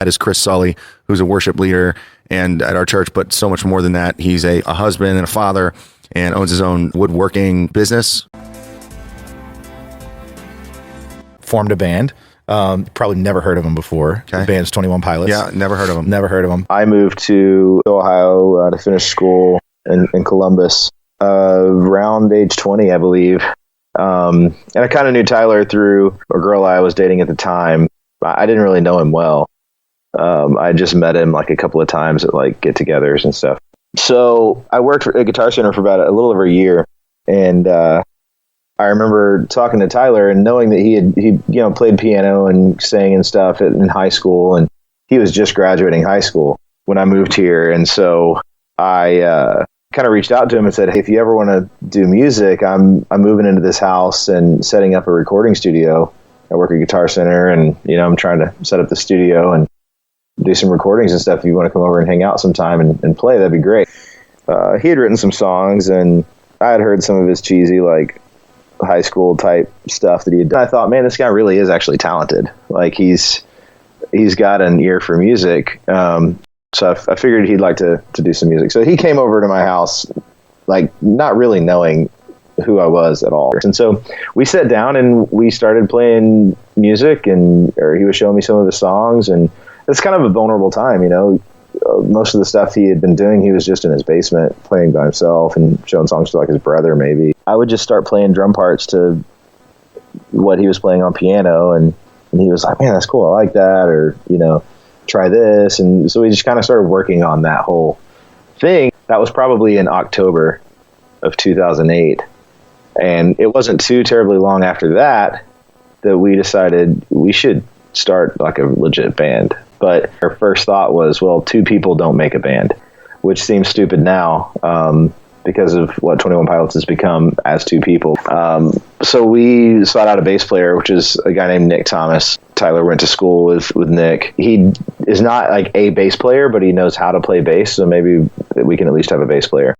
That is Chris Salih, who's a worship leader and at our church, but so much more than that. He's a husband and a father and owns his own woodworking business. Formed a band. Probably never heard of them before. Okay. The band's 21 Pilots. Yeah, never heard of them. Never heard of them. I moved to Ohio to finish school in Columbus around age 20, I believe. And I kind of knew Tyler through a girl I was dating at the time. I didn't really know him well. I just met him like a couple of times at like get-togethers and stuff. So I worked at Guitar Center for about a little over a year, and I remember talking to Tyler and knowing that he played piano and sang and stuff in high school, and he was just graduating high school when I moved here. And so I kind of reached out to him and said, "Hey, if you ever want to do music, I'm moving into this house and setting up a recording studio. I work at Guitar Center, and I'm trying to set up the studio and do some recordings and stuff. If you want to come over and hang out sometime and play, that'd be great." He had written some songs, and I had heard some of his cheesy, like, high school type stuff that he had done. I thought, man, this guy really is actually talented. Like, he's got an ear for music. So I figured he'd like to do some music. So he came over to my house, like, not really knowing who I was at all. And so we sat down and we started playing music, or he was showing me some of his songs, and it's kind of a vulnerable time, most of the stuff he had been doing, he was just in his basement playing by himself and showing songs to like his brother maybe. I would just start playing drum parts to what he was playing on piano, and he was like, "Man, that's cool. I like that," or, "Try this." And so we just kind of started working on that whole thing. That was probably in October of 2008. And it wasn't too terribly long after that we decided we should start like a legit band. But our first thought was, well, two people don't make a band, which seems stupid now because of what 21 Pilots has become as two people. So we sought out a bass player, which is a guy named Nick Thomas. Tyler went to school with Nick. He is not like a bass player, but he knows how to play bass, so maybe we can at least have a bass player.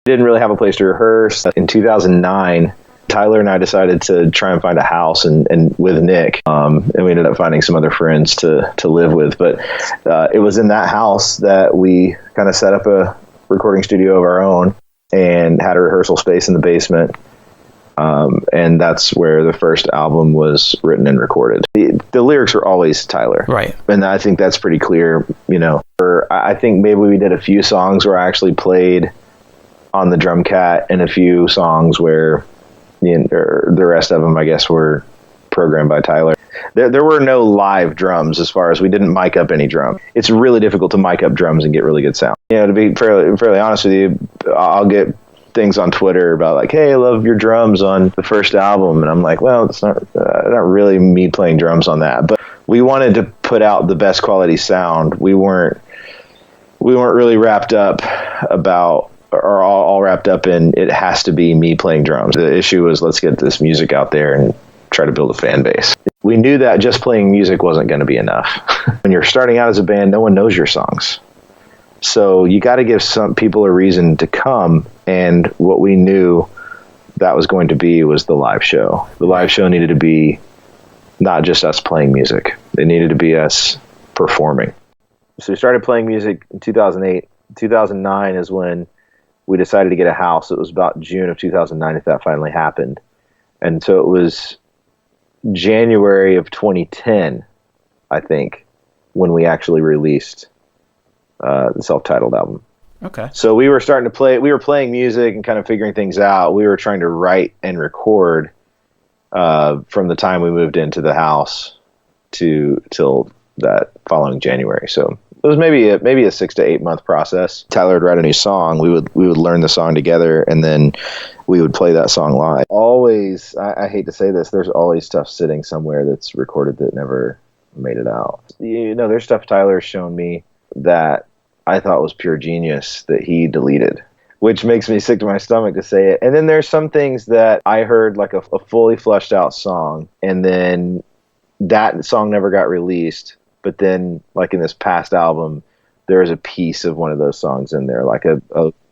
We didn't really have a place to rehearse. In 2009, Tyler and I decided to try and find a house and with Nick, and we ended up finding some other friends to live with. But it was in that house that we kind of set up a recording studio of our own and had a rehearsal space in the basement. And that's where the first album was written and recorded. The lyrics are always Tyler. Right. And I think that's pretty clear, I think maybe we did a few songs where I actually played on the drum cat, and a few songs where the rest of them, I guess, were programmed by Tyler. There were no live drums, as far as we didn't mic up any drum. It's really difficult to mic up drums and get really good sound. To be fairly honest with you, I'll get things on Twitter about like, "Hey, I love your drums on the first album," and I'm like, well, it's not really me playing drums on that. But we wanted to put out the best quality sound. We weren't really wrapped up about, or all wrapped up in, it has to be me playing drums. The issue was, let's get this music out there and try to build a fan base. We knew that just playing music wasn't going to be enough. When you're starting out as a band, no one knows your songs. So you got to give some people a reason to come. And what we knew that was going to be was the live show. The live show needed to be not just us playing music. It needed to be us performing. So we started playing music in 2008. 2009 is when we decided to get a house. It was about June of 2009 if that finally happened. And so it was January of 2010, I think, when we actually released the self-titled album. Okay. So we were starting to play, we were playing music and kind of figuring things out. We were trying to write and record from the time we moved into the house till that following January. So it was maybe a 6 to 8 month process. Tyler would write a new song. We would learn the song together, and then we would play that song live. Always, I hate to say this, there's always stuff sitting somewhere that's recorded that never made it out. There's stuff Tyler's shown me that I thought was pure genius that he deleted, which makes me sick to my stomach to say it. And then there's some things that I heard, like a fully fleshed out song, and then that song never got released. But then, like in this past album, there is a piece of one of those songs in there, like a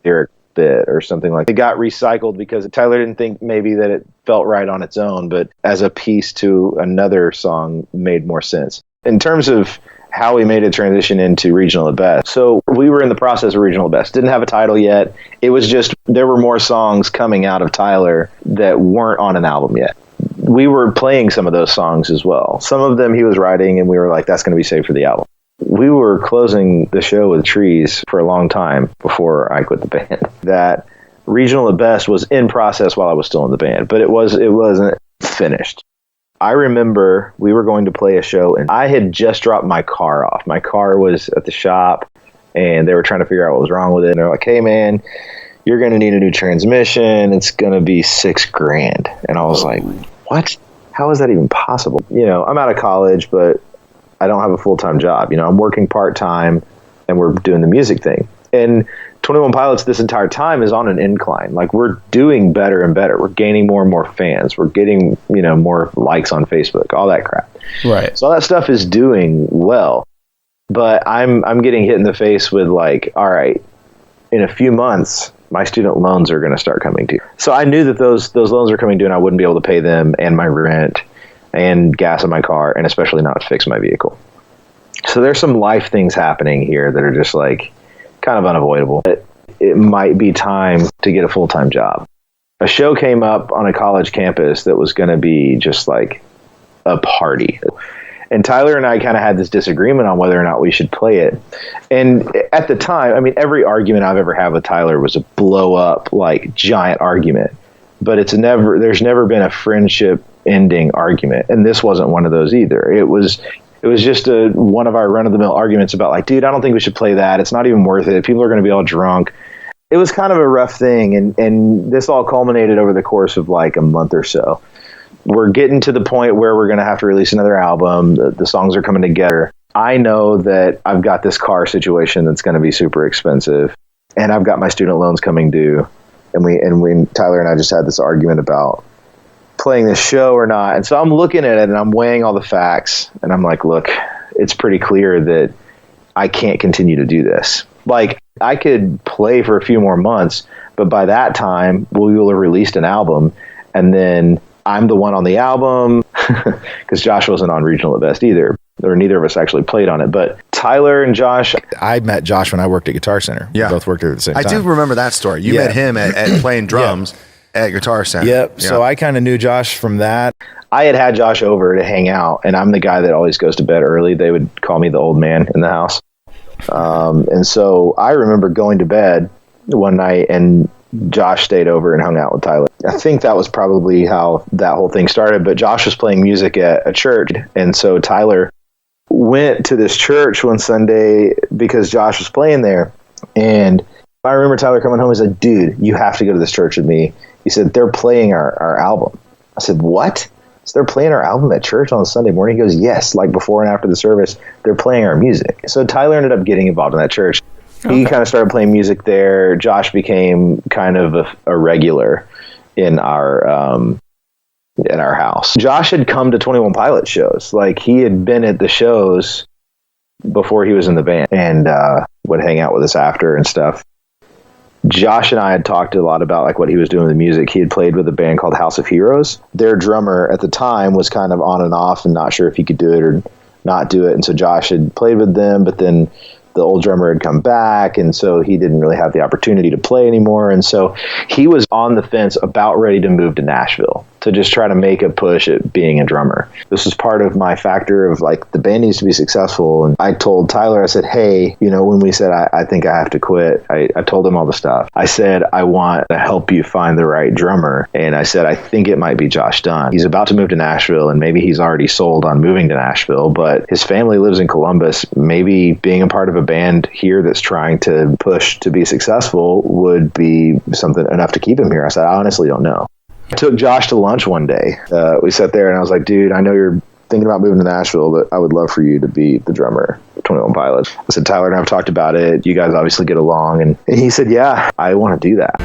lyric bit or something like that. It got recycled because Tyler didn't think maybe that it felt right on its own, but as a piece to another song made more sense. In terms of how we made a transition into regional at best. So we were in the process of regional at best. Didn't have a title yet. It was just, there were more songs coming out of Tyler that weren't on an album yet. We were playing some of those songs as well. Some of them he was writing, and we were like, that's going to be saved for the album. We were closing the show with Trees for a long time before I quit the band. That regional at best was in process while I was still in the band, but it wasn't finished. I remember we were going to play a show, and I had just dropped my car off. My car was at the shop, and they were trying to figure out what was wrong with it. And they're like, hey, man, you're going to need a new transmission. It's going to be $6,000. And I was like, what? How is that even possible? You know, I'm out of college, but I don't have a full-time job. You know, I'm working part-time, and we're doing the music thing. And 21 Pilots this entire time is on an incline. Like, we're doing better and better. We're gaining more and more fans. We're getting, you know, more likes on Facebook, all that crap. Right. So all that stuff is doing well. But I'm getting hit in the face with, like, all right, in a few months, my student loans are going to start coming due. So I knew that those loans are coming due, and I wouldn't be able to pay them and my rent and gas in my car, and especially not fix my vehicle. So there's some life things happening here that are just like kind of unavoidable. It might be time to get a full-time job. A show came up on a college campus that was going to be just like a party. And Tyler and I kind of had this disagreement on whether or not we should play it. And at the time, I mean, every argument I've ever had with Tyler was a blow up, like, giant argument. But there's never been a friendship ending argument. And this wasn't one of those either. It was just one of our run-of-the-mill arguments about, like, dude, I don't think we should play that. It's not even worth it. People are going to be all drunk. It was kind of a rough thing. And this all culminated over the course of like a month or so. We're getting to the point where we're going to have to release another album. The songs are coming together. I know that I've got this car situation that's going to be super expensive, and I've got my student loans coming due. And Tyler and I just had this argument about playing this show or not. And so I'm looking at it and I'm weighing all the facts, and I'm like, look, it's pretty clear that I can't continue to do this. Like, I could play for a few more months, but by that time we will have released an album, and then I'm the one on the album, because Josh wasn't on regional at best either, or neither of us actually played on it. But Tyler and Josh, I met Josh when I worked at Guitar Center. Yeah. We both worked there at the same time. I do remember that story. You met him at playing drums at Guitar Center. Yep. Yeah. So I kind of knew Josh from that. I had Josh over to hang out, and I'm the guy that always goes to bed early. They would call me the old man in the house. And so I remember going to bed one night, and Josh stayed over and hung out with Tyler. I think that was probably how that whole thing started, but Josh was playing music at a church, and so Tyler went to this church one Sunday because Josh was playing there. And I remember Tyler coming home and said, dude, you have to go to this church with me. He said, they're playing our album. I said, what? So they're playing our album at church on Sunday morning? He goes, yes, like before and after the service, they're playing our music. So Tyler ended up getting involved in that church. He kind of started playing music there. Josh became kind of a regular in our house. Josh had come to 21 Pilots shows. Like, he had been at the shows before he was in the band, and would hang out with us after and stuff. Josh and I had talked a lot about like what he was doing with the music. He had played with a band called House of Heroes. Their drummer at the time was kind of on and off and not sure if he could do it or not do it. And so Josh had played with them, but then the old drummer had come back, and so he didn't really have the opportunity to play anymore. And so he was on the fence, about ready to move to Nashville to just try to make a push at being a drummer. This was part of my factor of like, the band needs to be successful. And I told Tyler, I said, hey, you know, when we said, I think I have to quit, I told him all the stuff. I said, I want to help you find the right drummer. And I said, I think it might be Josh Dunn. He's about to move to Nashville, and maybe he's already sold on moving to Nashville, but his family lives in Columbus. Maybe being a part of a band here that's trying to push to be successful would be something enough to keep him here. I said, I honestly don't know. I took Josh to lunch one day. We sat there and I was like, dude, I know you're thinking about moving to Nashville, but I would love for you to be the drummer for 21 Pilots. I said, Tyler and I have talked about it. You guys obviously get along. And he said, yeah, I want to do that.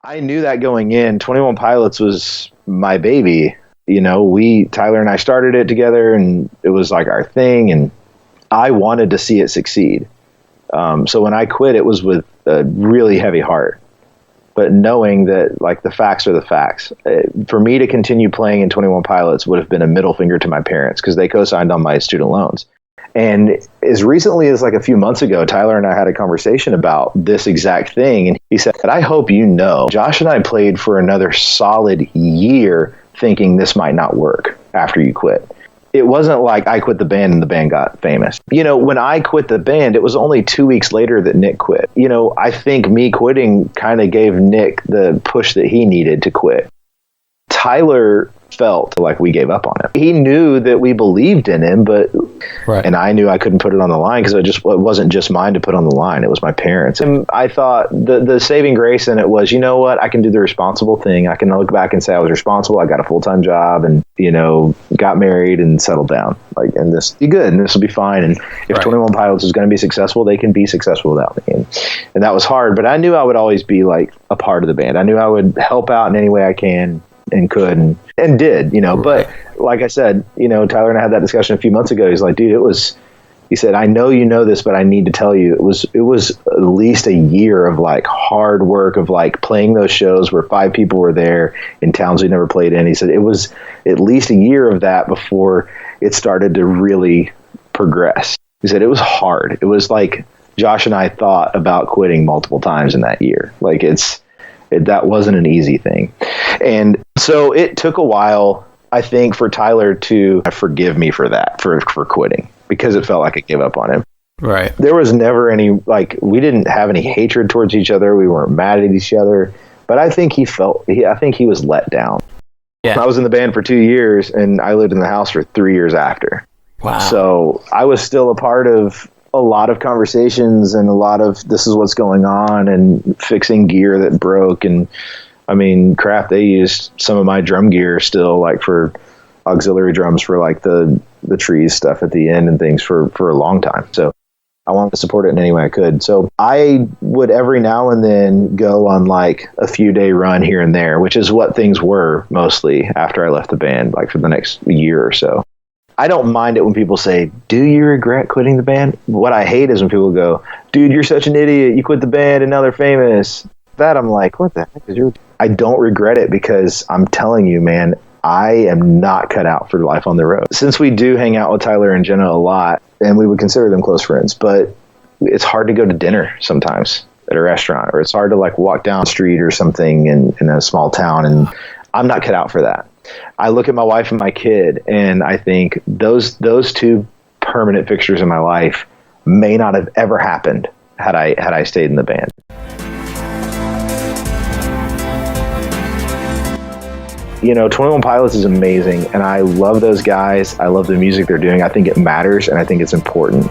I knew that going in. 21 Pilots was my baby. You know, Tyler and I started it together, and it was like our thing. And I wanted to see it succeed. So when I quit, it was with a really heavy heart, but knowing that like the facts are the facts. For me to continue playing in 21 Pilots would have been a middle finger to my parents because they co-signed on my student loans. And as recently as like a few months ago, Tyler and I had a conversation about this exact thing. And he said, I hope you know, Josh and I played for another solid year thinking this might not work after you quit. It wasn't like I quit the band and the band got famous. You know, when I quit the band, it was only 2 weeks later that Nick quit. You know, I think me quitting kind of gave Nick the push that he needed to quit. Tyler felt like we gave up on him. He knew that we believed in him, but and I knew I couldn't put it on the line because it wasn't just mine to put on the line. It was my parents. And I thought the saving grace in it was, you know what, I can do the responsible thing. I can look back and say I was responsible. I got a full-time job and, you know, got married and settled down. Like, and this will be good and this will be fine. And if 21 Pilots is going to be successful, they can be successful without me. And that was hard, but I knew I would always be like a part of the band. I knew I would help out in any way I can and could and did, you know, but like I said, you know, Tyler and I had that discussion a few months ago. He's like, dude, he said, I know you know this, but I need to tell you, it was at least a year of like hard work of like playing those shows where 5 people were there in towns we never played in. He said, it was at least a year of that before it started to really progress. He said, it was hard. It was like Josh and I thought about quitting multiple times in that year. Like that wasn't an easy thing. And so it took a while, I think, for Tyler to forgive me for that, for quitting, because it felt like I gave up on him. Right. There was never any, like, we didn't have any hatred towards each other. We weren't mad at each other. But I think he was let down. Yeah. I was in the band for 2 years, and I lived in the house for 3 years after. Wow. So I was still a part of a lot of conversations and a lot of this is what's going on and fixing gear that broke. And I mean, crap, they used some of my drum gear still, like for auxiliary drums for like the trees stuff at the end and things for a long time. So I wanted to support it in any way I could. So I would every now and then go on like a few day run here and there, which is what things were mostly after I left the band, like for the next year or so. I don't mind it when people say, do you regret quitting the band? What I hate is when people go, dude, you're such an idiot. You quit the band and now they're famous. That I'm like, what the heck? I don't regret it because I'm telling you, man, I am not cut out for life on the road. Since we do hang out with Tyler and Jenna a lot, and we would consider them close friends, but it's hard to go to dinner sometimes at a restaurant, or it's hard to like walk down the street or something in a small town, and I'm not cut out for that. I look at my wife and my kid, and I think those 2 permanent fixtures in my life may not have ever happened had I stayed in the band. You know, 21 Pilots is amazing, and I love those guys. I love the music they're doing. I think it matters, and I think it's important.